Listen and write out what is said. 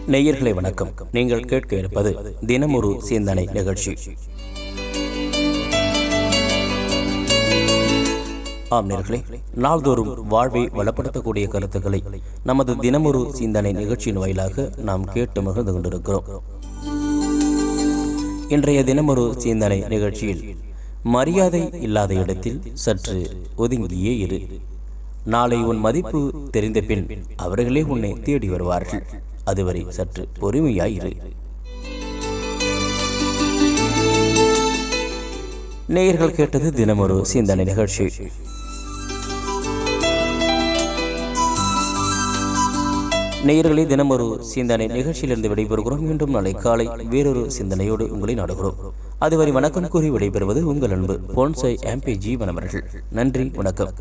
நேயர்களே வணக்கம். நீங்கள் கேட்க இருப்பது தினமொரு சிந்தனை நிகழ்ச்சி. ஆம் நேயர்களே, நாள்தோறும் வாழ்வை வளப்படுத்தக்கூடிய கருத்துக்களை நமது தினமொரு சிந்தனை நிகழ்ச்சியின் வாயிலாக நாம் கேட்டு மகிழ்ந்து கொண்டிருக்கிறோம். இன்றைய தினமொரு சிந்தனை நிகழ்ச்சியில் மரியாதை இல்லாத இடத்தில் சற்று ஒதுங்கியே இரு. நாளை உன் மதிப்பு தெரிந்த பின் அவர்களே உன்னை தேடி வருவார்கள். அதுவரை சற்று பொறுமையாயிரு. நேயர்கள் கேட்டது தினமொரு சிந்தனை நிகழ்ச்சி. நேயர்களே, தினமொரு சிந்தனை நிகழ்ச்சியிலிருந்து விடைபெறுகிறோம். மீண்டும் நாளை காலை வேறொரு சிந்தனையோடு உங்களை நாடுகிறோம். அதுவரை வணக்கம் கூறி விடைபெறுவது உங்கள் அன்பு போன்சை MP ஜீவன் அவர்கள். நன்றி, வணக்கம்.